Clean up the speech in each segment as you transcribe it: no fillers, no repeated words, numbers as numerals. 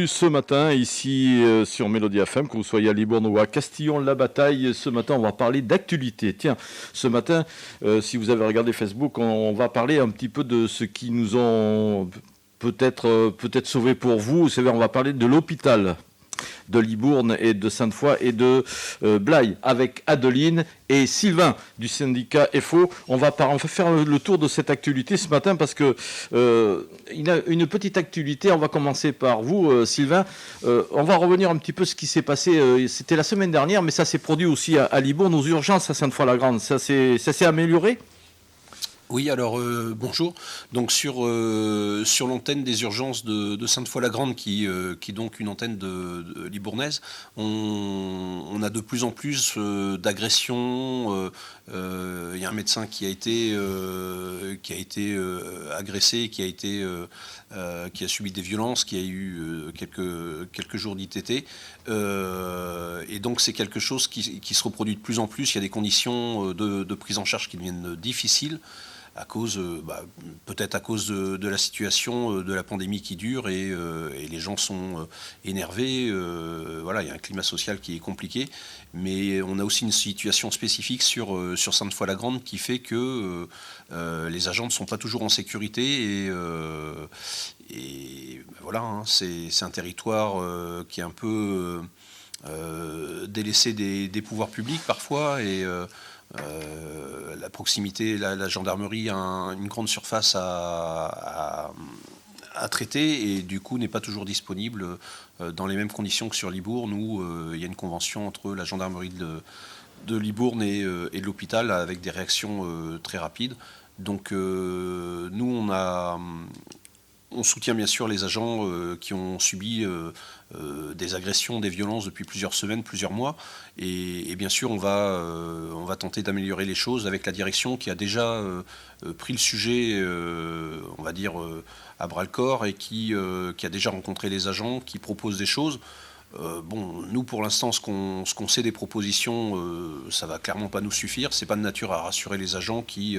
Ce matin, ici sur Mélodie FM, que vous soyez à Libourne ou à Castillon-la-Bataille, ce matin, on va parler d'actualité. Tiens, ce matin, si vous avez regardé Facebook, on va parler un petit peu de ce qui nous ont peut-être sauvés pour vous. Vous savez, on va parler de l'hôpital de Libourne et de Sainte-Foy et de Blaye, avec Adeline et Sylvain du syndicat FO. On va faire le tour de cette actualité ce matin parce que il y a une petite actualité. On va commencer par vous, Sylvain. On va revenir un petit peu ce qui s'est passé. C'était la semaine dernière, mais ça s'est produit aussi à Libourne, aux urgences à Sainte-Foy-la-Grande. Ça s'est amélioré ? Oui, alors bonjour. Donc sur l'antenne des urgences de Sainte-Foy-la-Grande, qui est donc une antenne de libournaise, on a de plus en plus d'agressions. Il y a un médecin qui a été agressé, qui a subi des violences, qui a eu quelques jours d'ITT. Et donc c'est quelque chose qui se reproduit de plus en plus. Il y a des conditions de prise en charge qui deviennent difficiles, peut-être à cause de la situation de la pandémie qui dure et les gens sont énervés. Voilà, il y a un climat social qui est compliqué, mais on a aussi une situation spécifique sur Sainte-Foy-la-Grande qui fait que les agents ne sont pas toujours en sécurité et voilà, hein, c'est un territoire qui est un peu délaissé des pouvoirs publics parfois et la proximité, la gendarmerie a une grande surface à traiter et du coup n'est pas toujours disponible dans les mêmes conditions que sur Libourne où il y a une convention entre la gendarmerie de Libourne et de l'hôpital avec des réactions très rapides. Donc nous on soutient bien sûr les agents qui ont subi des agressions, des violences depuis plusieurs semaines, plusieurs mois. Et bien sûr, on va tenter d'améliorer les choses avec la direction qui a déjà pris le sujet, on va dire, à bras-le-corps et qui a déjà rencontré les agents, qui propose des choses. Nous pour l'instant, ce qu'on sait des propositions, ça va clairement pas nous suffire. C'est pas de nature à rassurer les agents qui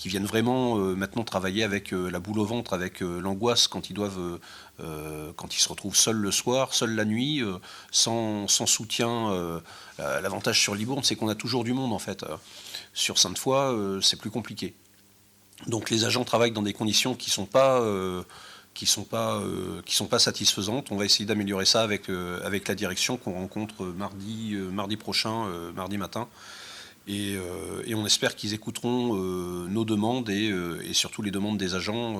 viennent vraiment maintenant travailler avec la boule au ventre, avec l'angoisse quand ils se retrouvent seuls le soir, seuls la nuit, sans soutien. L'avantage sur Libourne, c'est qu'on a toujours du monde en fait. Sur Sainte-Foy, c'est plus compliqué. Donc les agents travaillent dans des conditions qui sont pas satisfaisantes. On va essayer d'améliorer ça avec la direction qu'on rencontre mardi prochain, mardi matin. Et on espère qu'ils écouteront nos demandes et surtout les demandes des agents.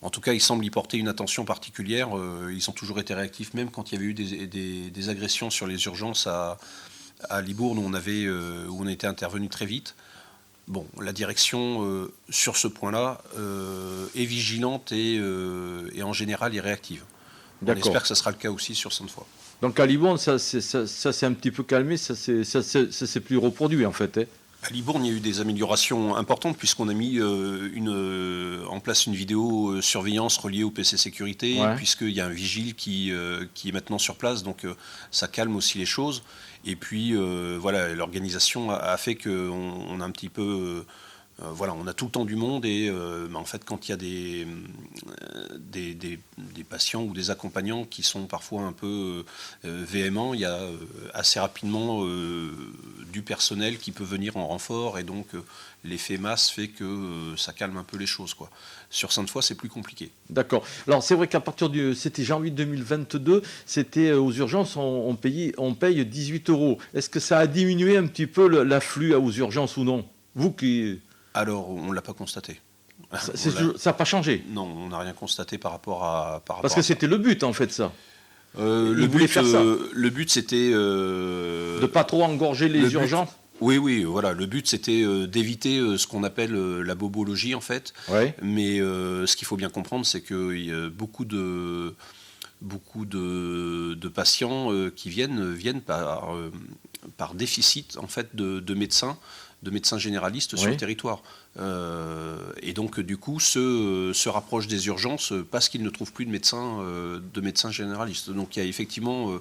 En tout cas, ils semblent y porter une attention particulière. Ils ont toujours été réactifs, même quand il y avait eu des agressions sur les urgences à Libourne, où on était intervenu très vite. Bon, la direction, sur ce point-là, est vigilante et en général est réactive. On espère que ce sera le cas aussi sur Sainte-Foy. Donc à Libourne, ça s'est un petit peu calmé, ça s'est plus reproduit en fait. À Libourne, il y a eu des améliorations importantes puisqu'on a mis en place une vidéosurveillance reliée au PC sécurité, ouais. Puisqu'il y a un vigile qui est maintenant sur place, donc ça calme aussi les choses. Et puis voilà, l'organisation a fait qu'on a un petit peu... on a tout le temps du monde et en fait quand il y a des patients ou des accompagnants qui sont parfois un peu véhéments, il y a assez rapidement du personnel qui peut venir en renfort et donc l'effet masse fait que ça calme un peu les choses, quoi. Sur Sainte-Foy, c'est plus compliqué. D'accord. Alors c'est vrai qu'à partir c'était janvier 2022, c'était aux urgences, on paye 18 €. Est-ce que ça a diminué un petit peu l'afflux aux urgences ou non ? Vous qui... Alors, on ne l'a pas constaté. Ça n'a pas changé ? Non, on n'a rien constaté par rapport à Parce que c'était le but, en fait, ça. Le but, c'était... de ne pas trop engorger les urgences ? Oui, voilà. Le but, c'était d'éviter ce qu'on appelle la bobologie, en fait. Ouais. Mais ce qu'il faut bien comprendre, c'est que beaucoup de patients qui viennent par déficit, en fait, de médecins généralistes sur le territoire. Et donc, du coup, se rapprochent des urgences parce qu'ils ne trouvent plus de médecins généralistes. Donc, il y a effectivement...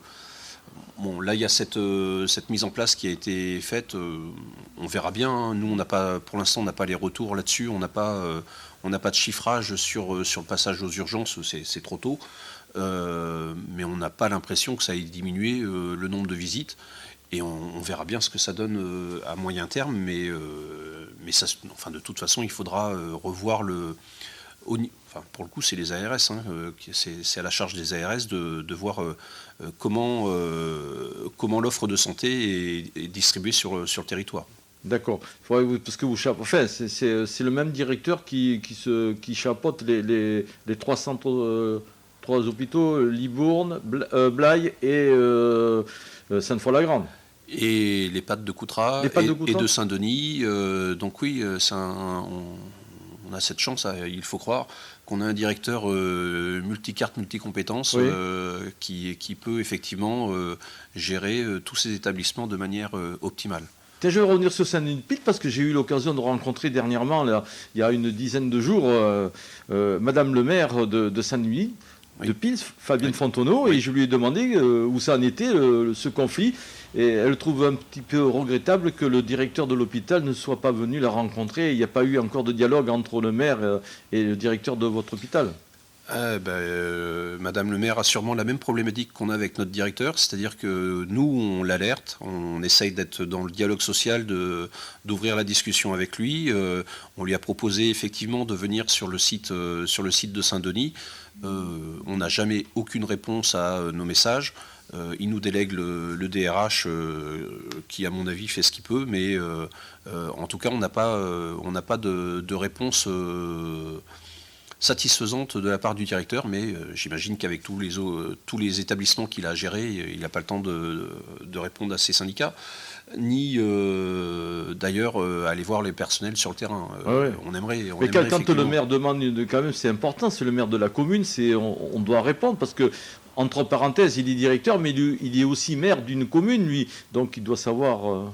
là, il y a cette mise en place qui a été faite. On verra bien. Hein. Nous, pour l'instant, on n'a pas les retours là-dessus. On n'a pas de chiffrage sur le passage aux urgences. C'est trop tôt. mais on n'a pas l'impression que ça ait diminué le nombre de visites. Et on verra bien ce que ça donne à moyen terme, mais ça, enfin, de toute façon, il faudra revoir enfin, pour le coup, c'est les ARS, hein, c'est à la charge des ARS de voir comment l'offre de santé est distribuée sur le territoire. D'accord. Parce que enfin, c'est le même directeur qui chapeaute les trois centres, trois hôpitaux, Libourne, Blaye et Sainte-Foy-la-Grande. Et l'EHPAD de Coutras et de Saint-Denis. Donc oui, on a cette chance, il faut croire, qu'on a un directeur multicarte, multicompétences qui peut effectivement gérer tous ces établissements de manière optimale. Je vais revenir sur Saint-Denis-de-Pile parce que j'ai eu l'occasion de rencontrer dernièrement, là, il y a une dizaine de jours, Madame le maire de Saint-Denis de Pile, Fabienne Fontenot, et je lui ai demandé où ça en était, ce conflit. Et elle trouve un petit peu regrettable que le directeur de l'hôpital ne soit pas venu la rencontrer. Il n'y a pas eu encore de dialogue entre le maire et le directeur de votre hôpital. Madame le maire a sûrement la même problématique qu'on a avec notre directeur, c'est-à-dire que nous, on l'alerte, on essaye d'être dans le dialogue social, d'ouvrir la discussion avec lui. On lui a proposé effectivement de venir sur le site de Saint-Denis. On n'a jamais aucune réponse à nos messages. Il nous délègue le DRH qui, à mon avis, fait ce qu'il peut, mais en tout cas, on n'a pas de réponse satisfaisante de la part du directeur, mais j'imagine qu'avec tous les établissements qu'il a gérés, il n'a pas le temps de répondre à ses syndicats, ni d'ailleurs aller voir les personnels sur le terrain. On aimerait. Mais quand le maire demande, quand même, c'est important, c'est le maire de la commune, on doit répondre, parce que, entre parenthèses, il est directeur, mais il est aussi maire d'une commune, lui, donc il doit savoir...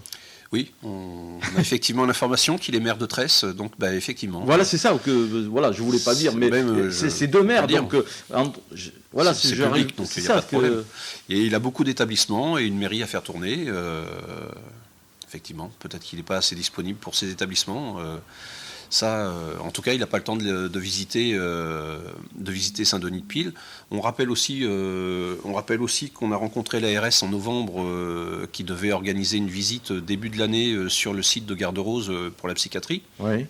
Oui, on a effectivement l'information qu'il est maire de Tresse, donc effectivement. Voilà, c'est ça que je voulais pas dire, mais c'est deux maires, donc voilà, c'est public, donc il n'y a pas de problème. Et il a beaucoup d'établissements et une mairie à faire tourner. Effectivement, peut-être qu'il n'est pas assez disponible pour ces établissements. En tout cas, il n'a pas le temps de visiter Saint-Denis-de-Pile. On rappelle aussi qu'on a rencontré l'ARS en novembre, qui devait organiser une visite début de l'année sur le site de Garde-Rose pour la psychiatrie. Oui.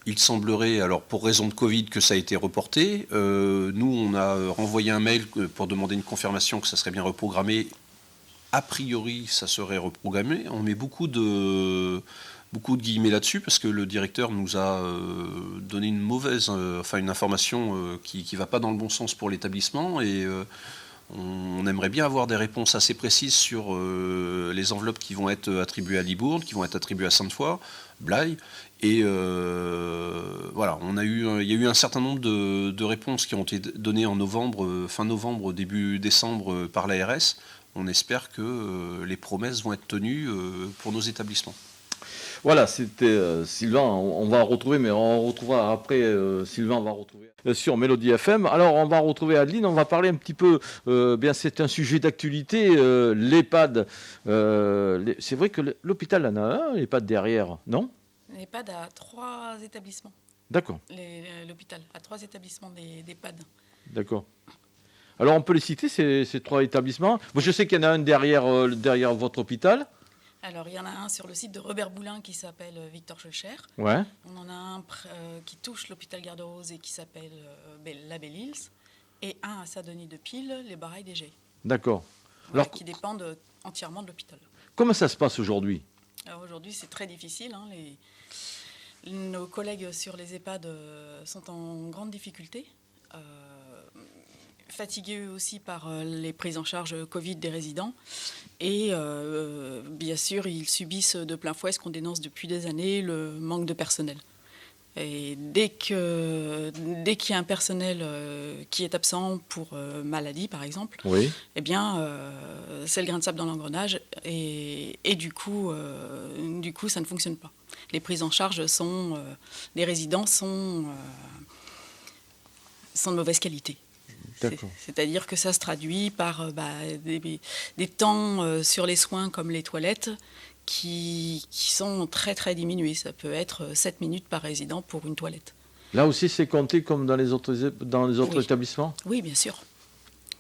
Il semblerait, alors pour raison de Covid, que ça a été reporté. Nous, on a renvoyé un mail pour demander une confirmation que ça serait bien reprogrammé. A priori, ça serait reprogrammé. On met beaucoup de guillemets là-dessus, parce que le directeur nous a donné une information qui ne va pas dans le bon sens pour l'établissement, et on aimerait bien avoir des réponses assez précises sur les enveloppes qui vont être attribuées à Libourne, qui vont être attribuées à Sainte-Foy, Blaye, et voilà, il y a eu un certain nombre de réponses qui ont été données en novembre, fin novembre, début décembre par l'ARS. On espère que les promesses vont être tenues pour nos établissements. Voilà, c'était Sylvain, on va retrouver, mais on retrouvera après, Sylvain, on va retrouver sur Mélodie FM. Alors, on va retrouver Adeline, on va parler un petit peu, c'est un sujet d'actualité, l'EHPAD. C'est vrai que l'hôpital en a un, l'EHPAD derrière, non ? L'EHPAD a 3 établissements. D'accord. L'hôpital a 3 établissements d'EHPAD. D'accord. Alors, on peut les citer, ces 3 établissements. Moi, je sais qu'il y en a un derrière votre hôpital. Alors, il y en a un sur le site de Robert Boulin qui s'appelle Victor Schœlcher. Ouais. On en a un qui touche l'hôpital Garde-Rose et qui s'appelle la Belle-Île. Et un à Saint-Denis-de-Pile, les Barailles d'Égée. D'accord. Alors, qui dépendent entièrement de l'hôpital. Comment ça se passe aujourd'hui ? Alors, aujourd'hui, c'est très difficile. Nos collègues sur les EHPAD sont en grande difficulté. Fatigués eux aussi par les prises en charge Covid des résidents. Et bien sûr, ils subissent de plein fouet ce qu'on dénonce depuis des années, le manque de personnel. Et dès qu'il y a un personnel qui est absent pour maladie, par exemple, oui. Eh bien, c'est le grain de sable dans l'engrenage. Et du coup, ça ne fonctionne pas. Les prises en charge des résidents sont de mauvaise qualité. C'est-à-dire que ça se traduit par des temps sur les soins comme les toilettes qui sont très très diminués. Ça peut être 7 minutes par résident pour une toilette. Là aussi, c'est compté comme dans les autres Oui. établissements? Oui, bien sûr.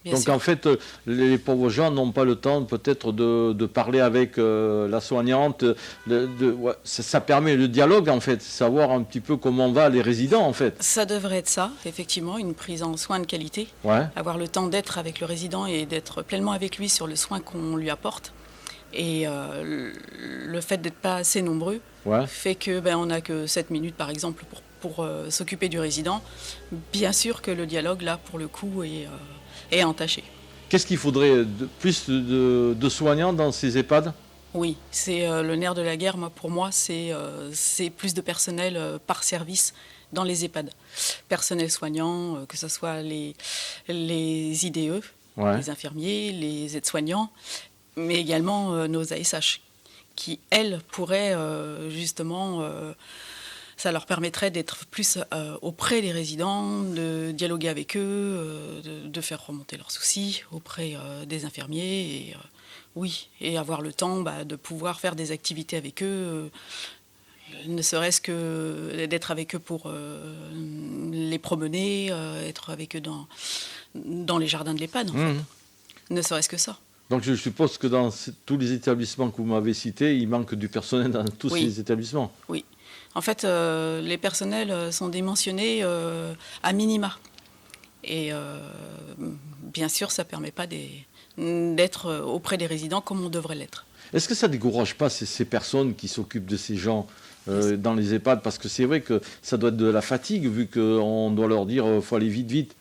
Bien Donc sûr. en fait, les pauvres gens n'ont pas le temps peut-être de parler avec la soignante. Ouais, ça permet le dialogue en fait, savoir un petit peu comment va les résidents en fait. Ça devrait être ça, effectivement, une prise en soin de qualité. Ouais, Avoir le temps d'être avec le résident et d'être pleinement avec lui sur le soin qu'on lui apporte. Et le fait d'être pas assez nombreux ouais. fait que on n'a que 7 minutes par exemple pour s'occuper du résident. Bien sûr que le dialogue là pour le coup est entaché. Qu'est-ce qu'il faudrait plus de soignants dans ces EHPAD? Oui, c'est le nerf de la guerre. Pour moi, c'est plus de personnel par service dans les EHPAD. Personnel soignant, que ce soit les IDE, Ouais. les infirmiers, les aides-soignants, mais également nos ASH, qui, elles, pourraient justement, ça leur permettrait d'être plus auprès des résidents, de dialoguer avec eux, de faire remonter leurs soucis auprès des infirmiers, et oui, et avoir le temps de pouvoir faire des activités avec eux, ne serait-ce que d'être avec eux pour les promener, être avec eux dans les jardins de l'EHPAD, en fait. Ne serait-ce que ça. Donc je suppose que dans tous les établissements que vous m'avez cités, il manque du personnel dans tous Oui. ces établissements. Oui. En fait, les personnels sont dimensionnés à minima. Et bien sûr, ça ne permet pas d'être auprès des résidents comme on devrait l'être. Est-ce que ça ne décourage pas ces personnes qui s'occupent de ces gens dans les EHPAD? Parce que c'est vrai que ça doit être de la fatigue, vu qu'on doit leur dire qu'il faut aller vite, vite.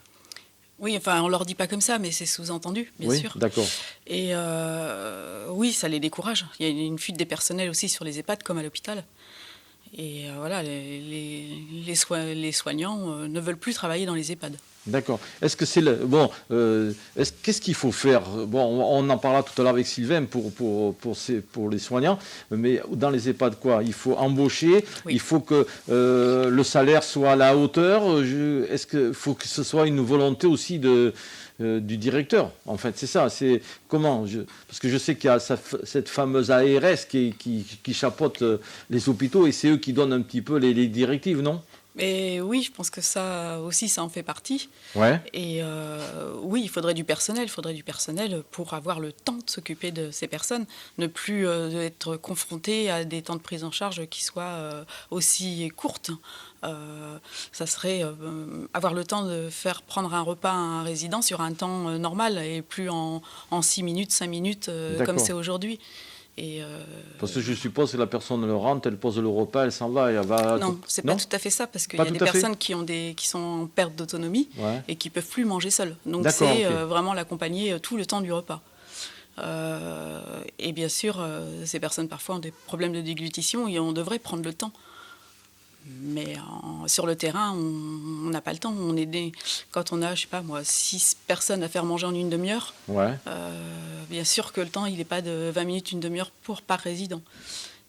Oui, enfin, on ne leur dit pas comme ça, mais c'est sous-entendu, bien Oui, sûr. d'accord. Et oui, ça les décourage. Il y a une fuite des personnels aussi sur les EHPAD, comme à l'hôpital. Et voilà, les soignants ne veulent plus travailler dans les EHPAD. D'accord. Est-ce que c'est qu'est-ce qu'il faut faire? Bon, on en parlera tout à l'heure avec Sylvain pour les soignants, mais dans les EHPAD, quoi? Il faut embaucher, Oui. il faut que le salaire soit à la hauteur. Est-ce qu'il faut que ce soit une volonté aussi du directeur? En fait, c'est ça. C'est comment? Parce que je sais qu'il y a cette fameuse ARS qui chapeaute les hôpitaux et c'est eux qui donnent un petit peu les directives, non? Mais oui, je pense que ça aussi, ça en fait partie. Ouais. Et oui, il faudrait du personnel pour avoir le temps de s'occuper de ces personnes, ne plus être confronté à des temps de prise en charge qui soient aussi courtes. Ça serait avoir le temps de faire prendre un repas à un résident sur un temps normal et plus en 6 minutes, 5 minutes comme c'est aujourd'hui. Et parce que je suppose que la personne le rentre, elle pose le repas, elle s'en va et elle va... non, c'est pas tout à fait ça, parce qu'il y Pas a des tout à fait. personnes qui sont en perte d'autonomie Ouais. et qui peuvent plus manger seules. Donc D'accord, c'est ok. vraiment l'accompagner tout le temps du repas. Et bien sûr, ces personnes parfois ont des problèmes de déglutition et on devrait prendre le temps. Mais sur le terrain, on n'a pas le temps. Quand on a, je sais pas moi, 6 personnes à faire manger en une demi-heure, Ouais. bien sûr que le temps, il n'est pas de 20 minutes, une demi-heure par résident.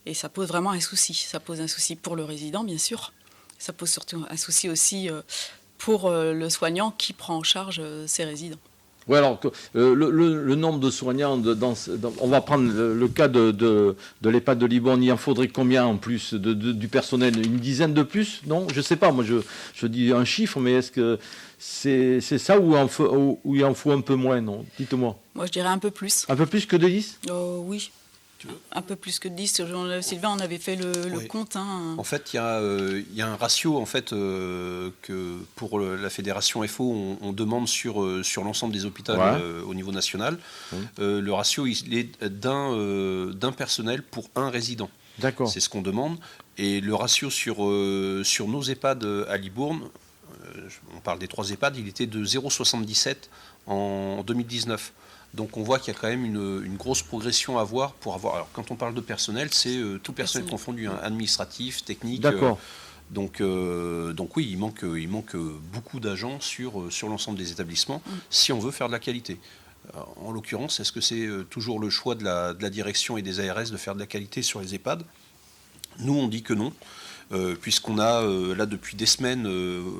Et ça pose vraiment un souci. Ça pose un souci pour le résident, bien sûr. Ça pose surtout un souci aussi pour le soignant qui prend en charge ses résidents. Oui, alors le nombre de soignants, on va prendre le cas de l'EHPAD de Libourne, il en faudrait combien en plus du personnel? Une dizaine de plus? Non, je ne sais pas, moi je dis un chiffre, mais est-ce que c'est ça ou il en faut un peu moins? Non, dites-moi. Moi, je dirais un peu plus. Un peu plus que de 10? Oui, un peu plus que 10. Sylvain, on avait fait le Oui. compte. En fait, il y a un ratio en fait, que pour la fédération FO, on demande sur l'ensemble des hôpitaux au niveau national. Le ratio, il est d'un personnel pour un résident. D'accord. C'est ce qu'on demande. Et le ratio sur nos EHPAD à Libourne, on parle des 3 EHPAD, il était de 0,77 en 2019. Donc on voit qu'il y a quand même une grosse progression à avoir pour avoir... Alors quand on parle de personnel, c'est tout personnel confondu, hein, administratif, technique. D'accord. Donc oui, il manque beaucoup d'agents sur l'ensemble des établissements si on veut faire de la qualité. En l'occurrence, est-ce que c'est toujours le choix de la direction et des ARS de faire de la qualité sur les EHPAD? Nous, on dit que non. Puisqu'on a là depuis des semaines,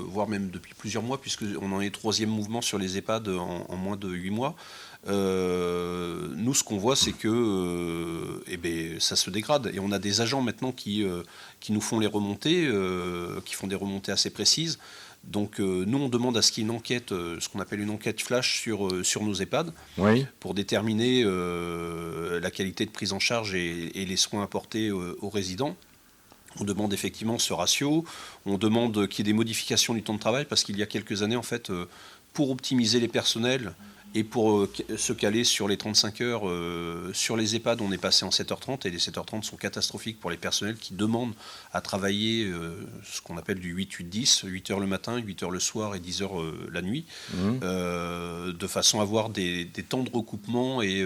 voire même depuis plusieurs mois, puisqu'on en est 3e mouvement sur les EHPAD en moins de 8 mois, nous, ce qu'on voit, c'est que ça se dégrade. Et on a des agents maintenant qui nous font les remontées, qui font des remontées assez précises. Donc nous, on demande à ce qu'il y ait une enquête, ce qu'on appelle une enquête flash sur nos EHPAD, pour déterminer la qualité de prise en charge et les soins apportés aux résidents. On demande effectivement ce ratio, on demande qu'il y ait des modifications du temps de travail, parce qu'il y a quelques années, en fait, pour optimiser les personnels et pour se caler sur les 35 heures, sur les EHPAD, on est passé en 7h30, et les 7h30 sont catastrophiques pour les personnels qui demandent à travailler ce qu'on appelle du 8-8-10, 8 heures le matin, 8 heures le soir et 10 heures la nuit, de façon à avoir des temps de recoupement et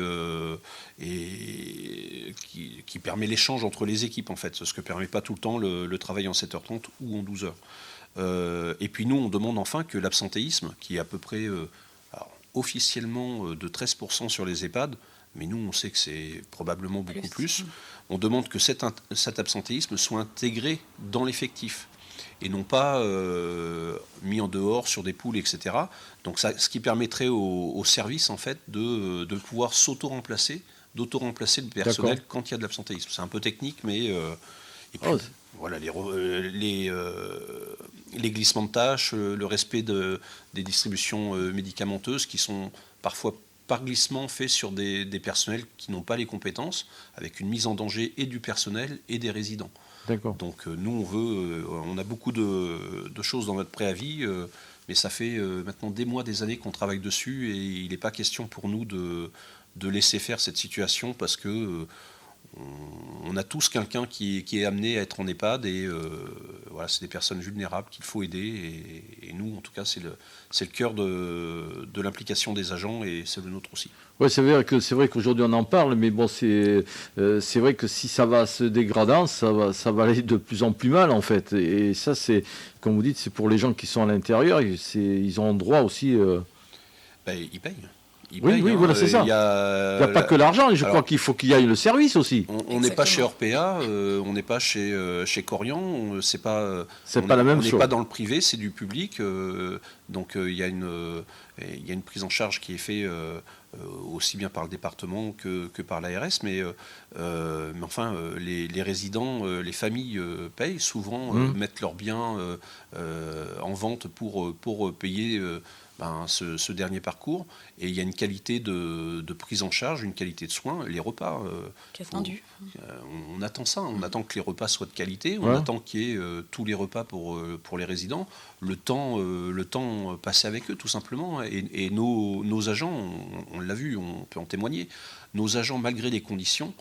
qui permet l'échange entre les équipes, en fait, ce que ne permet pas tout le temps le travail en 7h30 ou en 12 heures. Et puis nous, on demande enfin que l'absentéisme, qui est à peu près officiellement de 13% sur les EHPAD, mais nous on sait que c'est probablement beaucoup plus, on demande que cet absentéisme soit intégré dans l'effectif et non pas mis en dehors sur des poules, etc. Donc ce qui permettrait au service, en fait, de pouvoir d'auto-remplacer le personnel quand il y a de l'absentéisme. C'est un peu technique, mais et puis, voilà, les glissements de tâches, le respect des distributions médicamenteuses qui sont parfois par glissement faits sur des personnels qui n'ont pas les compétences, avec une mise en danger et du personnel et des résidents. D'accord. Donc nous, on a beaucoup de choses dans notre préavis, mais ça fait maintenant des mois, des années qu'on travaille dessus, et il n'est pas question pour nous de laisser faire cette situation, parce que on a tous quelqu'un qui est amené à être en EHPAD, et voilà, c'est des personnes vulnérables qu'il faut aider, et nous, en tout cas, c'est le cœur de l'implication des agents, et c'est le nôtre aussi. Oui, c'est vrai qu'aujourd'hui on en parle, mais bon, c'est vrai que si ça va se dégradant, ça va aller de plus en plus mal, en fait. Et ça, c'est, comme vous dites, c'est pour les gens qui sont à l'intérieur, ils ont droit aussi. Ils payent. Oui, voilà, c'est ça. Il n'y a pas que l'argent, je crois qu'il faut qu'il y ait le service aussi. On n'est pas chez Orpea, on n'est pas chez Corian, c'est pas la même chose. On n'est pas dans le privé, c'est du public, donc il y a une prise en charge qui est faite aussi bien par le département que par l'ARS, mais enfin, les résidents, les familles payent souvent, mettent leurs biens en vente pour payer ce dernier parcours, et il y a une qualité de prise en charge, une qualité de soins, les repas. On attend ça, on attend que les repas soient de qualité, on attend qu'il y ait tous les repas pour les résidents, le temps passé avec eux, tout simplement. Et nos agents, on l'a vu, on peut en témoigner, nos agents, malgré les conditions,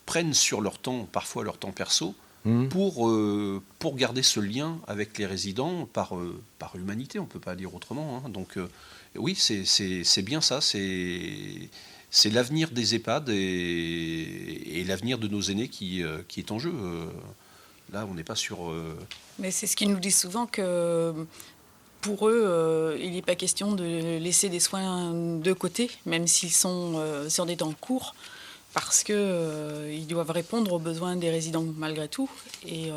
prennent sur leur temps, parfois leur temps perso, pour garder ce lien avec les résidents par humanité, on ne peut pas dire autrement. Donc oui, c'est bien ça, c'est l'avenir des EHPAD et l'avenir de nos aînés qui est en jeu. Là, on n'est pas sur... Mais c'est ce qu'ils nous disent souvent, que pour eux, il n'est pas question de laisser des soins de côté, même s'ils sont sur des temps courts, parce qu'ils doivent répondre aux besoins des résidents malgré tout. Et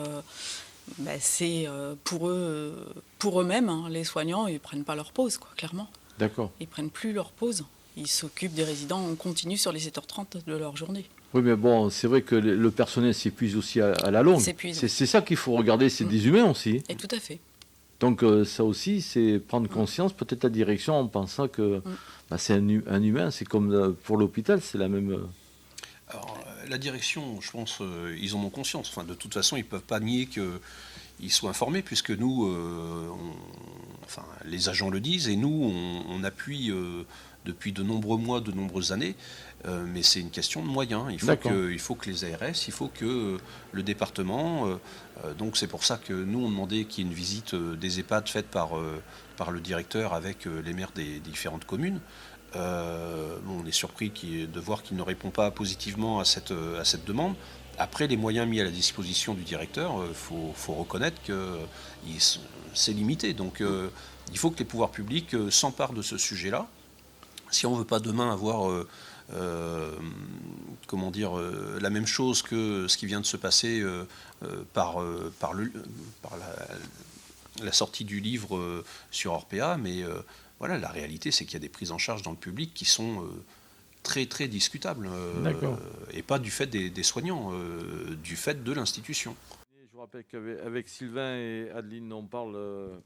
c'est pour eux-mêmes, les soignants, ils ne prennent pas leur pause, clairement. D'accord. Ils ne prennent plus leur pause. Ils s'occupent des résidents en continu sur les 7h30 de leur journée. Oui, mais bon, c'est vrai que le personnel s'épuise aussi à la longue. C'est ça qu'il faut regarder, c'est des humains aussi. Et tout à fait. Donc ça aussi, c'est prendre conscience, peut-être la direction, en pensant que c'est un humain, c'est comme pour l'hôpital, c'est la même... Alors, la direction, je pense, ils en ont conscience. Enfin, de toute façon, ils ne peuvent pas nier qu'ils soient informés, puisque nous, les agents le disent, et nous, on appuie depuis de nombreux mois, de nombreuses années, mais c'est une question de moyens. Il faut que les ARS, il faut que le département... donc c'est pour ça que nous, on demandait qu'il y ait une visite des EHPAD faite par le directeur avec les maires des différentes communes. On est surpris de voir qu'il ne répond pas positivement à cette demande. Après, les moyens mis à la disposition du directeur, faut reconnaître que c'est limité. Donc il faut que les pouvoirs publics s'emparent de ce sujet-là. Si on ne veut pas demain avoir la même chose que ce qui vient de se passer par la sortie du livre sur Orpea, mais voilà, la réalité, c'est qu'il y a des prises en charge dans le public qui sont très très discutables, et pas du fait des soignants, du fait de l'institution. Je vous rappelle qu'avec Sylvain et Adeline, on parle.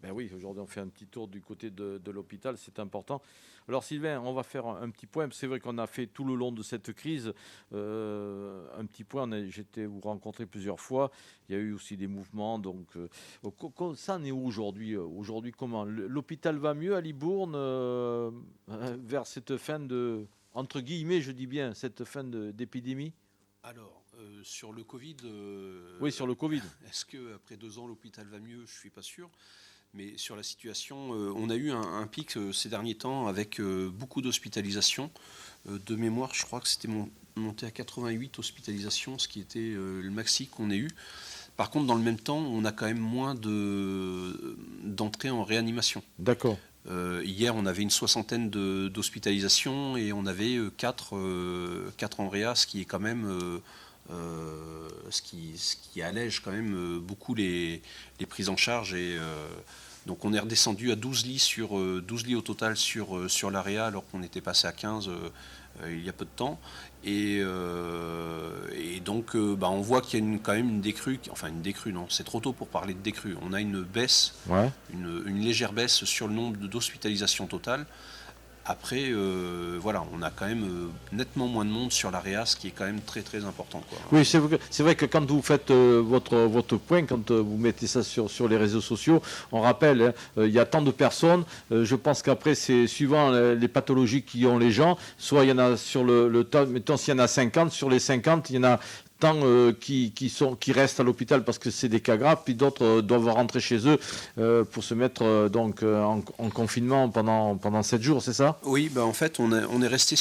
Ben oui, aujourd'hui, on fait un petit tour du côté de l'hôpital, c'est important. Alors, Sylvain, on va faire un petit point. C'est vrai qu'on a fait tout le long de cette crise un petit point. J'ai été vous rencontrer plusieurs fois. Il y a eu aussi des mouvements. Donc, ça en est où aujourd'hui? Aujourd'hui, comment l'hôpital va mieux à Libourne vers cette fin de, entre guillemets, je dis bien, cette fin d'épidémie? Alors, sur le Covid, Oui, sur le Covid. est-ce qu'après 2 ans, l'hôpital va mieux? Je ne suis pas sûr. Mais sur la situation, on a eu un pic ces derniers temps avec beaucoup d'hospitalisations. De mémoire, je crois que c'était monté à 88 hospitalisations, ce qui était le maxi qu'on ait eu. Par contre, dans le même temps, on a quand même moins d'entrées en réanimation. D'accord. Hier, on avait une 60aine d'hospitalisations et on avait 4 en réa, ce qui est quand même ce qui allège quand même beaucoup les prises en charge. Et donc on est redescendu à 12 lits, 12 lits au total sur l'AREA, alors qu'on était passé à 15 il y a peu de temps. Et donc on voit qu'il y a quand même une décrue, enfin une décrue, non, c'est trop tôt pour parler de décrue. On a une baisse, une légère baisse sur le nombre d'hospitalisations totales. Après, voilà, on a quand même nettement moins de monde sur l'AREA, ce qui est quand même très très important, quoi. Oui, c'est vrai que quand vous faites votre point, quand vous mettez ça sur les réseaux sociaux, on rappelle, il y a tant de personnes. Je pense qu'après, c'est suivant les pathologies qui ont les gens. Soit il y en a sur le tas, mettons s'il y en a 50, sur les 50, il y en a tant qui restent à l'hôpital parce que c'est des cas graves, puis d'autres doivent rentrer chez eux pour se mettre en confinement pendant 7 jours, c'est ça? Oui, en fait, on est resté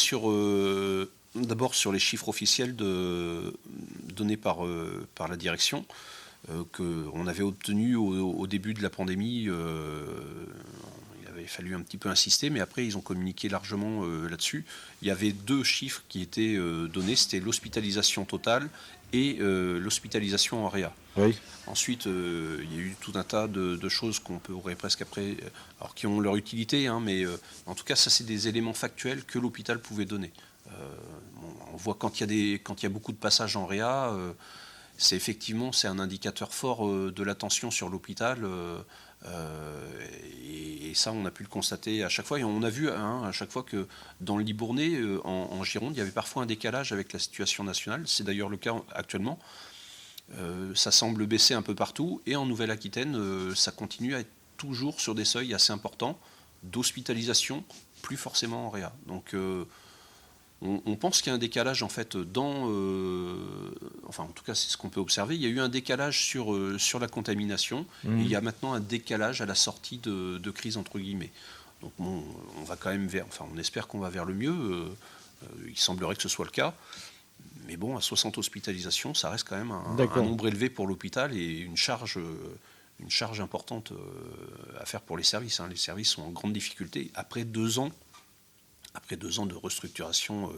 d'abord sur les chiffres officiels donnés par la direction, qu'on avait obtenus au début de la pandémie. Il avait fallu un petit peu insister, mais après, ils ont communiqué largement là-dessus. Il y avait 2 chiffres qui étaient donnés, c'était l'hospitalisation totale et l'hospitalisation en réa. Oui. Ensuite, il y a eu tout un tas de choses qu'on pourrait presque après, alors qui ont leur utilité, hein, mais en tout cas, ça c'est des éléments factuels que l'hôpital pouvait donner. On voit quand il y a beaucoup de passages en réa, c'est un indicateur fort de la tension sur l'hôpital. Et ça, on a pu le constater à chaque fois. Et on a vu à chaque fois que dans le Libournais, en Gironde, il y avait parfois un décalage avec la situation nationale. C'est d'ailleurs le cas actuellement. Ça semble baisser un peu partout. Et en Nouvelle-Aquitaine, ça continue à être toujours sur des seuils assez importants d'hospitalisation, plus forcément en réa. Donc on pense qu'il y a un décalage en fait enfin en tout cas c'est ce qu'on peut observer. Il y a eu un décalage sur la contamination et il y a maintenant un décalage à la sortie de crise entre guillemets. Donc bon, on va quand même on espère qu'on va vers le mieux. Il semblerait que ce soit le cas. Mais bon, à 60 hospitalisations, ça reste quand même un nombre élevé pour l'hôpital et une charge importante à faire pour les services. Les services sont en grande difficulté après 2 ans de restructuration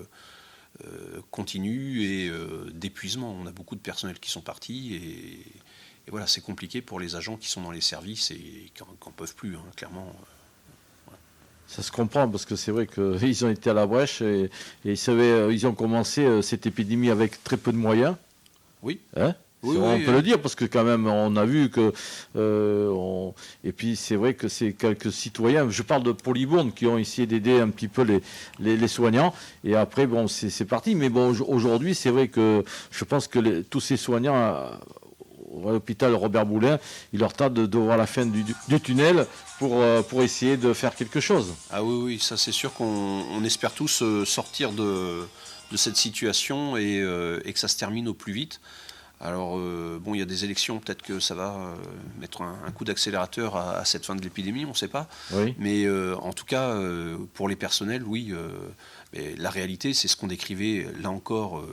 continue et d'épuisement. On a beaucoup de personnel qui sont partis et voilà, c'est compliqué pour les agents qui sont dans les services et qui n'en peuvent plus, hein, clairement. Ça se comprend parce que c'est vrai qu'ils ont été à la brèche et ils ont commencé cette épidémie avec très peu de moyens. Oui. Hein? On peut le dire parce que quand même on a vu que et puis c'est vrai que c'est quelques citoyens, je parle pour Libourne, qui ont essayé d'aider un petit peu les soignants et après bon c'est parti, mais bon aujourd'hui c'est vrai que je pense que tous ces soignants à l'hôpital Robert Boulin, il leur tarde de voir la fin du tunnel pour essayer de faire quelque chose. Ah oui, ça c'est sûr qu'on espère tous sortir de cette situation et que ça se termine au plus vite. Alors, il y a des élections, peut-être que ça va mettre un coup d'accélérateur à cette fin de l'épidémie, on ne sait pas. Oui. Mais en tout cas, pour les personnels, oui, mais la réalité, c'est ce qu'on décrivait là encore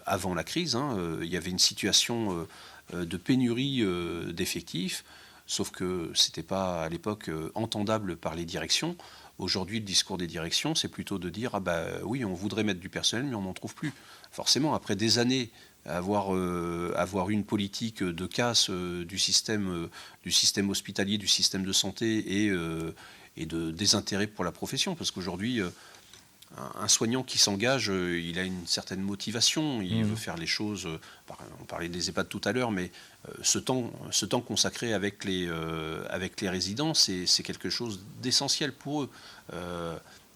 avant la crise. Il y avait une situation de pénurie d'effectifs, sauf que ce n'était pas à l'époque entendable par les directions. Aujourd'hui, le discours des directions, c'est plutôt de dire oui, on voudrait mettre du personnel, mais on n'en trouve plus. Forcément, après des années avoir une politique de casse du système hospitalier, du système de santé et de désintérêt pour la profession. Parce qu'aujourd'hui, un soignant qui s'engage, il a une certaine motivation, il veut faire les choses. On parlait des EHPAD tout à l'heure, mais ce temps consacré avec les résidents, c'est quelque chose d'essentiel pour eux.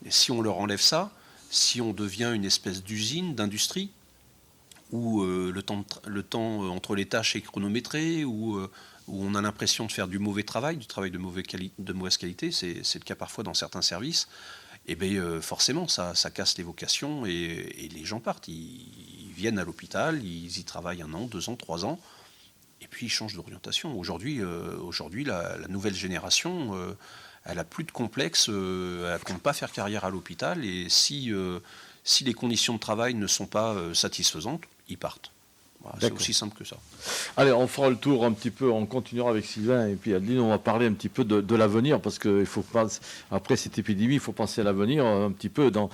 Et si on leur enlève ça, si on devient une espèce d'usine, d'industrie, où le temps entre les tâches est chronométré, où on a l'impression de faire du mauvais travail, du travail de mauvaise qualité, c'est le cas parfois dans certains services, et bien forcément ça casse les vocations et les gens partent. Ils viennent à l'hôpital, ils y travaillent 1 an, 2 ans, 3 ans, et puis ils changent d'orientation. Aujourd'hui, la nouvelle génération, elle n'a plus de complexe, elle ne compte pas faire carrière à l'hôpital, et si les conditions de travail ne sont pas satisfaisantes, ils partent. Voilà, c'est aussi simple que ça. Allez, on fera le tour un petit peu, on continuera avec Sylvain et puis Adeline, on va parler un petit peu de l'avenir, parce qu'il faut pas, après cette épidémie, il faut penser à l'avenir un petit peu dans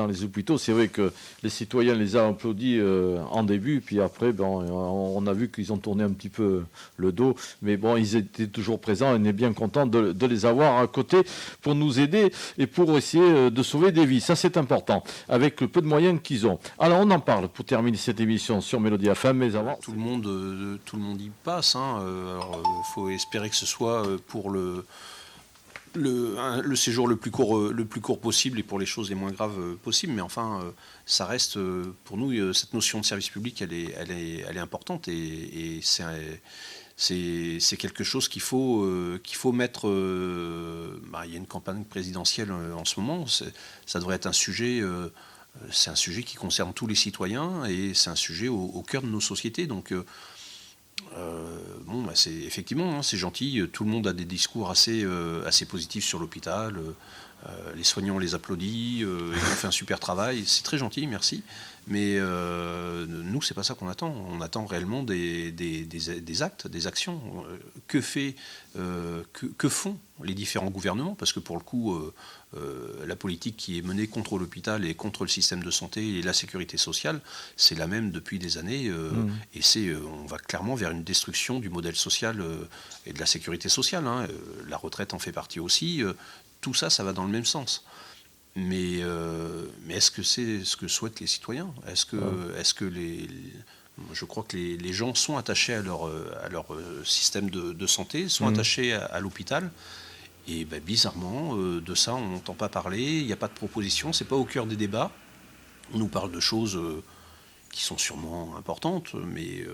les hôpitaux. C'est vrai que les citoyens les ont applaudis en début, puis après, on a vu qu'ils ont tourné un petit peu le dos, mais bon, ils étaient toujours présents et on est bien content de les avoir à côté pour nous aider et pour essayer de sauver des vies. Ça, c'est important, avec le peu de moyens qu'ils ont. Alors, on en parle pour terminer cette émission sur Mélodie FM, mais avant... Tout le monde y passe. Alors, faut espérer que ce soit pour le séjour le plus court possible et pour les choses les moins graves possibles. Mais enfin, ça reste pour nous cette notion de service public, elle est importante et c'est quelque chose qu'il faut mettre. Il y a une campagne présidentielle en ce moment. Ça devrait être un sujet. C'est un sujet qui concerne tous les citoyens et c'est un sujet au cœur de nos sociétés. Donc, c'est effectivement, c'est gentil. Tout le monde a des discours assez positifs sur l'hôpital. Les soignants les applaudissent. Ils ont fait un super travail. C'est très gentil, merci. Mais nous, c'est pas ça qu'on attend. On attend réellement des actes, des actions. Que font les différents gouvernements? Parce que pour le coup, la politique qui est menée contre l'hôpital et contre le système de santé et la sécurité sociale, c'est la même depuis des années. Et on va clairement vers une destruction du modèle social et de la sécurité sociale. La retraite en fait partie aussi. Tout ça, ça va dans le même sens. Mais est-ce que c'est ce que souhaitent les citoyens? Est-ce que je crois que les gens sont attachés à leur système de santé, sont attachés à l'hôpital. Et bizarrement, de ça, on n'entend pas parler. Il n'y a pas de proposition. C'est pas au cœur des débats. On nous parle de choses qui sont sûrement importantes, mais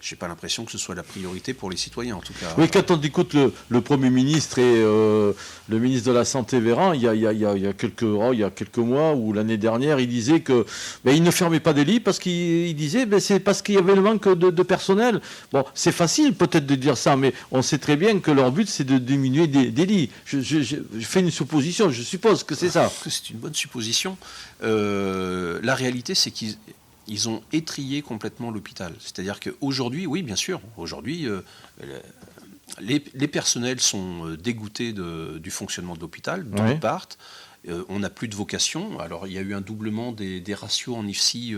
j'ai pas l'impression que ce soit la priorité pour les citoyens, en tout cas. Oui, quand on écoute le Premier ministre et le ministre de la Santé, Véran, il y a quelques mois ou l'année dernière, il disait que il ne fermait pas des lits parce qu'il disait c'est parce qu'il y avait le manque de personnel. Bon, c'est facile peut-être de dire ça, mais on sait très bien que leur but, c'est de diminuer des lits. Je fais une supposition, je suppose que c'est ça. C'est une bonne supposition. La réalité, c'est qu'ils ont étrillé complètement l'hôpital. C'est-à-dire qu'aujourd'hui, oui, bien sûr, aujourd'hui, les personnels sont dégoûtés du fonctionnement de l'hôpital, d'autres partent. On n'a plus de vocation. Alors, il y a eu un doublement des ratios en IFSI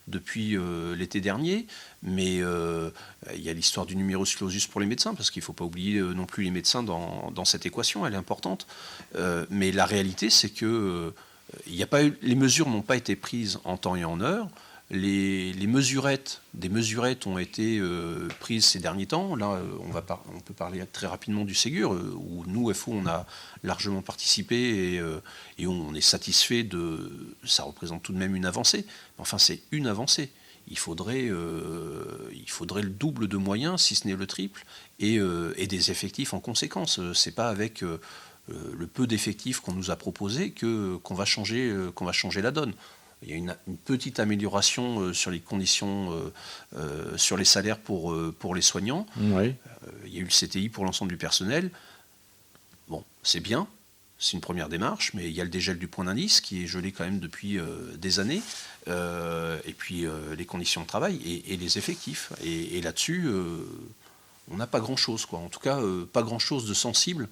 depuis l'été dernier, mais il y a l'histoire du numerus clausus pour les médecins, parce qu'il ne faut pas oublier non plus les médecins dans cette équation, elle est importante. Mais la réalité, c'est que les mesures n'ont pas été prises en temps et en heure. Des mesurettes ont été prises ces derniers temps. Là, on peut parler très rapidement du Ségur, où nous, FO, on a largement participé et on est satisfait ça représente tout de même une avancée. Enfin, c'est une avancée. Il faudrait le double de moyens, si ce n'est le triple, et des effectifs en conséquence. C'est pas avec le peu d'effectifs qu'on nous a proposé qu'on va changer la donne. Il y a une petite amélioration sur les conditions, sur les salaires pour les soignants. Oui. Il y a eu le CTI pour l'ensemble du personnel. Bon, c'est bien, c'est une première démarche, mais il y a le dégel du point d'indice qui est gelé quand même depuis des années. Et puis les conditions de travail et les effectifs. Et là-dessus, on n'a pas grand-chose, quoi. En tout cas, pas grand-chose de sensible.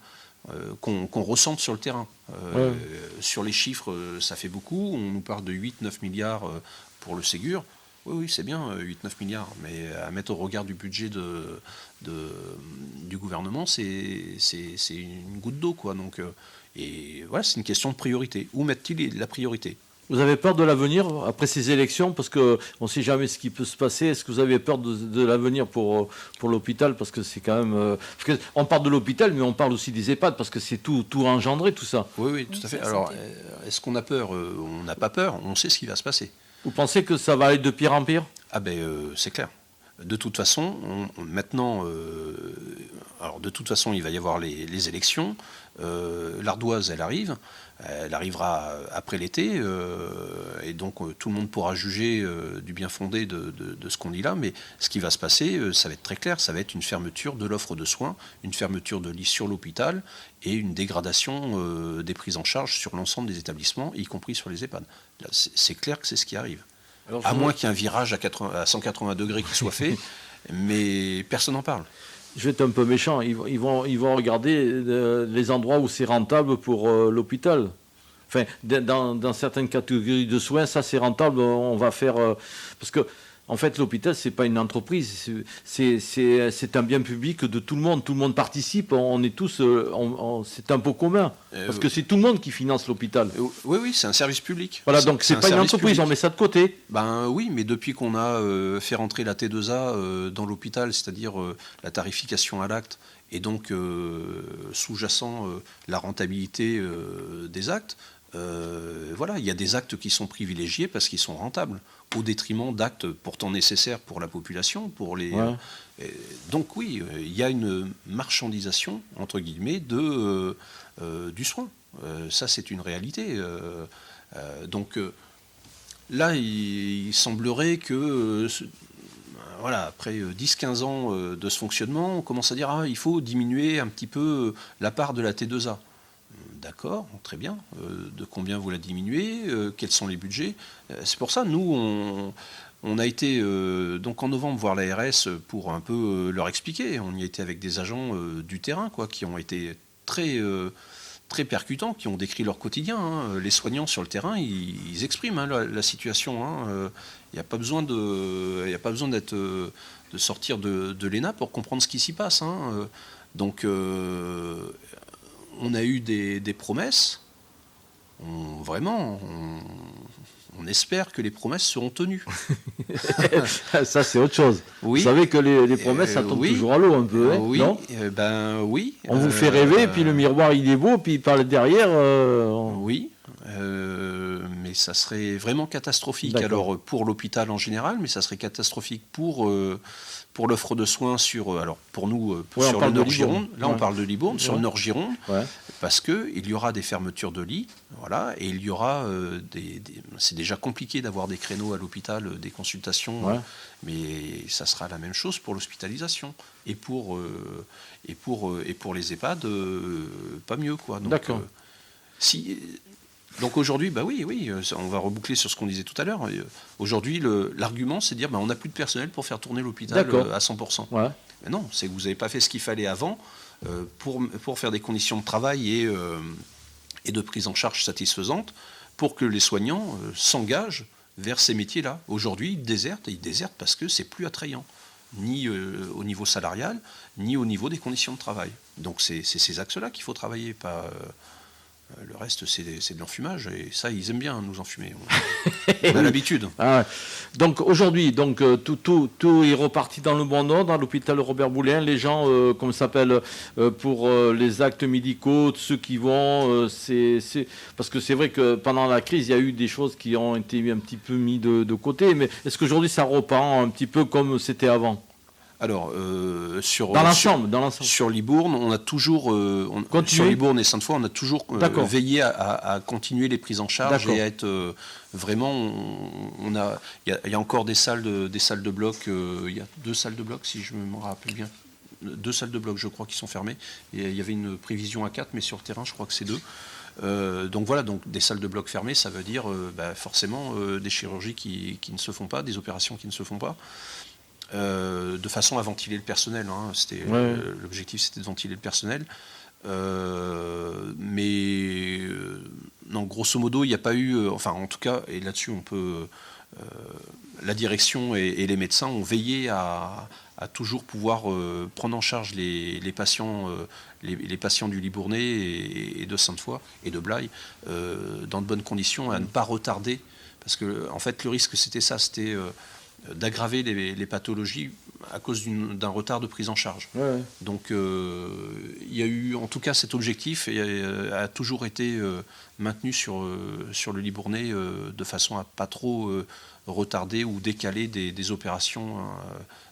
Qu'on ressente sur le terrain. Sur les chiffres, ça fait beaucoup. On nous parle de 8-9 milliards pour le Ségur. Oui, c'est bien, 8-9 milliards, mais à mettre au regard du budget du gouvernement, c'est une goutte d'eau, quoi. Donc, et voilà, c'est une question de priorité. Où mettent-ils la priorité? Vous avez peur de l'avenir après ces élections? Parce qu'on ne sait jamais ce qui peut se passer. Est-ce que vous avez peur de l'avenir pour l'hôpital? Parce que c'est quand même... on parle de l'hôpital, mais on parle aussi des EHPAD, parce que c'est tout engendré, tout ça. Oui, tout à fait. Alors, est-ce qu'on a peur? On n'a pas peur, on sait ce qui va se passer. Vous pensez que ça va aller de pire en pire? Ah ben, c'est clair. De toute façon, maintenant, alors de toute façon, il va y avoir les élections. L'Ardoise, elle arrive. Elle arrivera après l'été, et donc tout le monde pourra juger du bien fondé de ce qu'on dit là. Mais ce qui va se passer, ça va être très clair, ça va être une fermeture de l'offre de soins, une fermeture de lits sur l'hôpital et une dégradation des prises en charge sur l'ensemble des établissements, y compris sur les EHPAD. Là, c'est clair que c'est ce qui arrive. Alors, à moins qu'il y ait un virage à 180 degrés qui soit fait, mais personne n'en parle. Je vais être un peu méchant, ils vont regarder les endroits où c'est rentable pour l'hôpital. Enfin, dans certaines catégories de soins, ça c'est rentable, on va faire... parce que, en fait, l'hôpital, c'est pas une entreprise, c'est un bien public de tout le monde participe, on est tous... c'est un pot commun, parce que c'est tout le monde qui finance l'hôpital. Oui, c'est un service public. Voilà, donc c'est pas une entreprise, public. On met ça de côté. Ben oui, mais depuis qu'on a fait rentrer la T2A dans l'hôpital, c'est-à-dire la tarification à l'acte, et donc sous-jacent la rentabilité des actes, voilà, il y a des actes qui sont privilégiés parce qu'ils sont rentables, au détriment d'actes pourtant nécessaires pour la population, pour les. Ouais. Donc oui, il y a une marchandisation entre guillemets du soin. Ça, c'est une réalité. Donc là, il semblerait que voilà, après 10-15 ans de ce fonctionnement, on commence à dire il faut diminuer un petit peu la part de la T2A. D'accord, très bien. De combien vous la diminuez? Quels sont les budgets? C'est pour ça, nous, on a été donc en novembre voir l'ARS pour un peu leur expliquer. On y a été avec des agents du terrain, quoi, qui ont été très percutants, qui ont décrit leur quotidien. Hein. Les soignants sur le terrain, ils expriment hein, la situation. Il n'y a pas besoin d'être de sortir de l'ENA pour comprendre ce qui s'y passe. Hein. Donc on a eu des promesses. On espère que les promesses seront tenues. Ça, c'est autre chose. Oui. Vous savez que les promesses, ça tombe toujours à l'eau un peu, hein, oui, non oui. On vous fait rêver, puis le miroir, il est beau, puis il parle derrière. Oui, mais ça serait vraiment catastrophique. Alors, pour l'hôpital en général, mais ça serait catastrophique pour l'offre de soins sur, pour nous, sur le Nord-Gironde. Là, on parle de Libourne, sur le Nord-Gironde, parce qu'il y aura des fermetures de lits, voilà, et il y aura c'est déjà compliqué d'avoir des créneaux à l'hôpital, des consultations, mais ça sera la même chose pour l'hospitalisation. Et pour les EHPAD, pas mieux, quoi. Donc, d'accord. Donc aujourd'hui, oui, on va reboucler sur ce qu'on disait tout à l'heure. Aujourd'hui, l'argument, c'est de dire on n'a plus de personnel pour faire tourner l'hôpital à 100%. Ouais. Mais non, c'est que vous n'avez pas fait ce qu'il fallait avant pour faire des conditions de travail et de prise en charge satisfaisantes pour que les soignants s'engagent vers ces métiers-là. Aujourd'hui, ils désertent parce que c'est plus attrayant, ni au niveau salarial, ni au niveau des conditions de travail. Donc c'est ces axes-là qu'il faut travailler, pas... Le reste, c'est de l'enfumage, et ça, ils aiment bien nous enfumer. On a l'habitude. Ah, donc aujourd'hui, tout est reparti dans le bon ordre, dans l'hôpital Robert Boulin. Les gens, comment ça s'appelle, pour les actes médicaux, ceux qui vont, parce que c'est vrai que pendant la crise, il y a eu des choses qui ont été un petit peu mis de côté. Mais est-ce qu'aujourd'hui, ça repart un petit peu comme c'était avant ? Alors, sur Libourne, on a toujours, sur Libourne et Sainte-Foy, on a toujours veillé à continuer les prises en charge et à être vraiment, il y a encore des salles de bloc, il y a 2 salles de bloc, si je me rappelle bien, 2 salles de bloc, je crois, qui sont fermées. Et il y avait une prévision à 4, mais sur le terrain, je crois que c'est 2. Donc voilà, donc des salles de bloc fermées, ça veut dire forcément des chirurgies qui ne se font pas, des opérations qui ne se font pas. De façon à ventiler le personnel. Hein. L'objectif, c'était de ventiler le personnel. Mais non, grosso modo, il n'y a pas eu... en tout cas, et là-dessus, on peut la direction et les médecins ont veillé à toujours pouvoir prendre en charge les patients, les patients du Libournais et de Sainte-Foy et de Blaye dans de bonnes conditions, à ne pas retarder. Parce que, en fait, le risque, c'était ça, c'était d'aggraver les pathologies à cause d'un retard de prise en charge. Ouais. Donc, il y a eu, en tout cas, cet objectif a toujours été maintenu sur le Libournais de façon à pas trop retarder ou décaler des opérations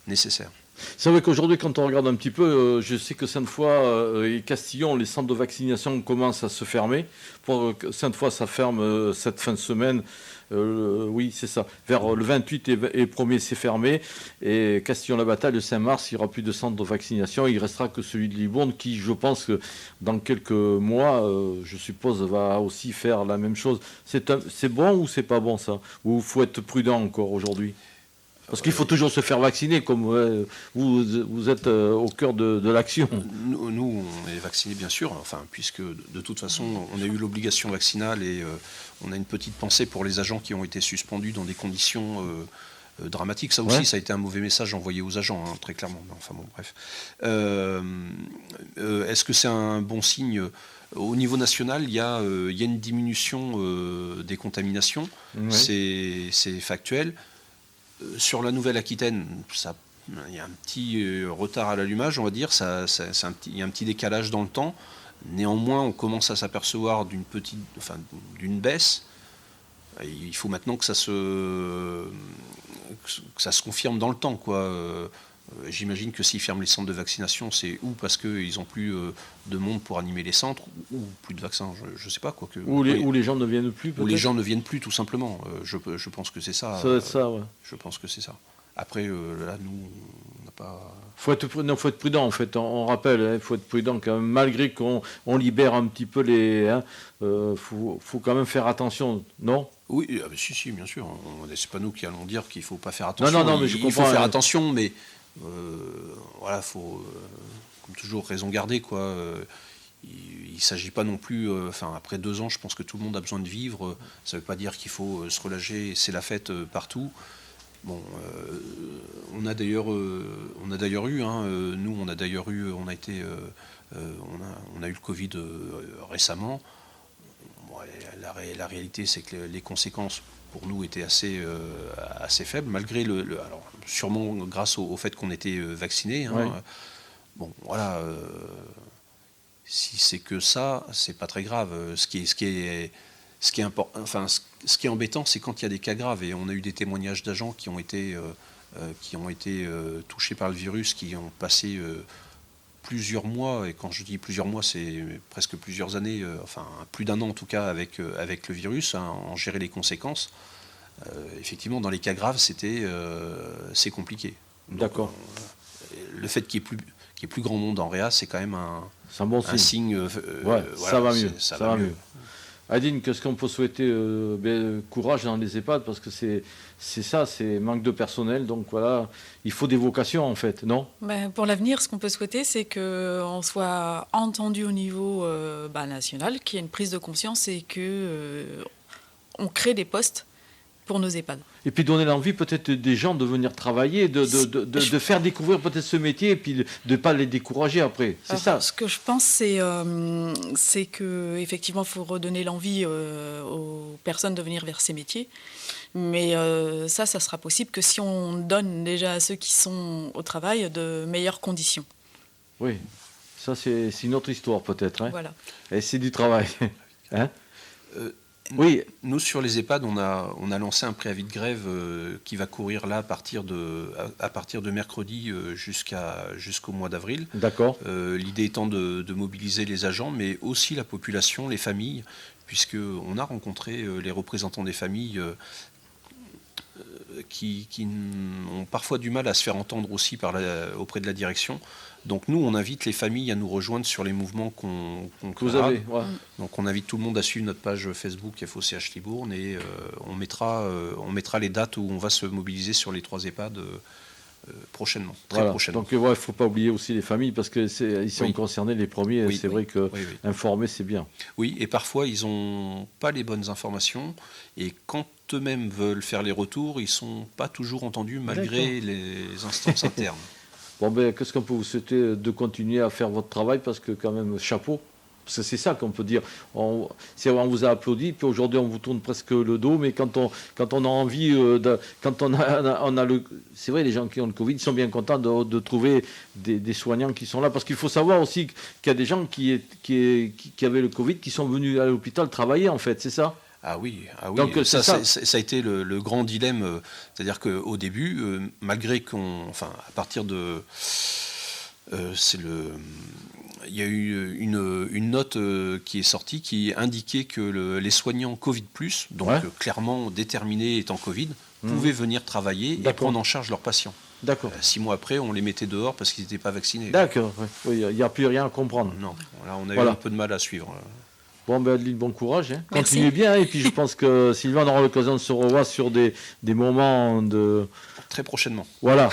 nécessaires. C'est vrai qu'aujourd'hui, quand on regarde un petit peu, je sais que Sainte-Foy et Castillon, les centres de vaccination commencent à se fermer. Pour Sainte-Foy, ça ferme cette fin de semaine. Oui, c'est ça. Vers le 28 et 1er, c'est fermé. Et Castillon-la-Bataille, le 5 mars, il n'y aura plus de centre de vaccination. Il ne restera que celui de Libourne qui, je pense que dans quelques mois, je suppose, va aussi faire la même chose. C'est bon ou c'est pas bon, ça? Ou il faut être prudent encore aujourd'hui? Parce qu'il faut toujours se faire vacciner, comme vous êtes au cœur de l'action. Nous, on est vaccinés, bien sûr, enfin, puisque de toute façon, on a eu l'obligation vaccinale et on a une petite pensée pour les agents qui ont été suspendus dans des conditions dramatiques. Ça aussi, ça a été un mauvais message envoyé aux agents, hein, très clairement. Enfin bon, bref. Est-ce que c'est un bon signe ? Au niveau national, il y a une diminution des contaminations, c'est factuel. Sur la Nouvelle-Aquitaine, il y a un petit retard à l'allumage, on va dire. Il y a un petit décalage dans le temps. Néanmoins, on commence à s'apercevoir d'une baisse. Et il faut maintenant que ça se confirme dans le temps, quoi. J'imagine que s'ils ferment les centres de vaccination, c'est ou parce qu'ils n'ont plus de monde pour animer les centres, ou plus de vaccins, je ne sais pas. Quoi, ou les gens ne viennent plus, peut-être. Ou les gens ne viennent plus, tout simplement. Je pense que c'est ça. Ça doit être ça, ouais. Je pense que c'est ça. Après, là, nous, on n'a pas... Faut être prudent, en fait. On rappelle, il faut être prudent quand même. Malgré qu'on libère un petit peu les... faut quand même faire attention, non ? Oui, si, bien sûr. C'est pas nous qui allons dire qu'il ne faut pas faire attention. Non, mais je comprends. Il faut faire attention, mais... voilà, faut, comme toujours, raison garder, quoi. Il ne s'agit pas non plus... après 2 ans, je pense que tout le monde a besoin de vivre. Ça ne veut pas dire qu'il faut se relâcher, c'est la fête partout. Bon, on a d'ailleurs eu, nous, on a eu le Covid récemment. Bon, la réalité, c'est que les conséquences pour nous étaient assez faibles, malgré alors, sûrement grâce au fait qu'on était vaccinés. Bon, voilà. Si c'est que ça, c'est pas très grave. Ce qui est embêtant, c'est quand il y a des cas graves. Et on a eu des témoignages d'agents qui ont été touchés par le virus, qui ont passé plusieurs mois. Et quand je dis plusieurs mois, c'est presque plusieurs années, plus d'1 an en tout cas, avec le virus, en gérer les conséquences. Effectivement, dans les cas graves, c'est compliqué. Donc, d'accord. Le fait qu'il y ait plus grand monde en réa, c'est quand même un bon signe. Voilà, ça va mieux. Ça va mieux. Adine, qu'est-ce qu'on peut souhaiter courage dans les EHPAD, parce que c'est ça, c'est manque de personnel, donc voilà, il faut des vocations en fait, non ? Pour l'avenir, ce qu'on peut souhaiter, c'est qu'on soit entendu au niveau national, qu'il y ait une prise de conscience et qu'on crée des postes pour nos EHPAD. Et puis donner l'envie peut-être des gens de venir travailler, de faire découvrir peut-être ce métier, et puis de ne pas les décourager après. C'est ça. Ce que je pense, c'est qu'effectivement, il faut redonner l'envie aux personnes de venir vers ces métiers. Mais ça sera possible que si on donne déjà à ceux qui sont au travail de meilleures conditions. Oui, ça c'est une autre histoire peut-être. Hein. Voilà. Et c'est du travail. Hein oui. Nous, sur les EHPAD, on a lancé un préavis de grève qui va courir là à partir de mercredi jusqu'au mois d'avril. D'accord. L'idée étant de mobiliser les agents, mais aussi la population, les familles, puisqu'on a rencontré les représentants des familles qui ont parfois du mal à se faire entendre aussi auprès de la direction. Donc nous, on invite les familles à nous rejoindre sur les mouvements qu'on vous avez. Ouais. Donc on invite tout le monde à suivre notre page Facebook FOCH Libourne et on mettra les dates où on va se mobiliser sur les 3 EHPAD prochainement, très Voilà. prochainement. Donc, il ne faut pas oublier aussi les familles, parce qu'ils sont concernés les premiers. Oui, c'est vrai que oui. informer, c'est bien. Oui, et parfois, ils n'ont pas les bonnes informations. Et quand eux-mêmes veulent faire les retours, ils ne sont pas toujours entendus malgré les instances internes. Bon, ben, qu'est-ce qu'on peut vous souhaiter de continuer à faire votre travail, parce que quand même, chapeau. Parce que c'est ça qu'on peut dire. On vous a applaudi, puis aujourd'hui on vous tourne presque le dos, mais quand on a envie, quand on a le... C'est vrai, les gens qui ont le Covid, ils sont bien contents de trouver des soignants qui sont là. Parce qu'il faut savoir aussi qu'il y a des gens qui avaient le Covid, qui sont venus à l'hôpital travailler, en fait, c'est ça ? Ah oui. Donc, ça a été le grand dilemme. C'est-à-dire qu'au début, malgré à partir de... il y a eu une note qui est sortie qui indiquait que les soignants Covid+, donc clairement déterminés étant Covid, pouvaient venir travailler et prendre en charge leurs patients. D'accord. 6 mois après, on les mettait dehors parce qu'ils n'étaient pas vaccinés. D'accord. Oui, il n'y a plus rien à comprendre. Non, là, on a eu un peu de mal à suivre. Bon, ben Adeline, bon courage. Hein. Merci. Continuez bien. Et puis je pense que Sylvain aura l'occasion de se revoir sur des moments de... Très prochainement. Voilà.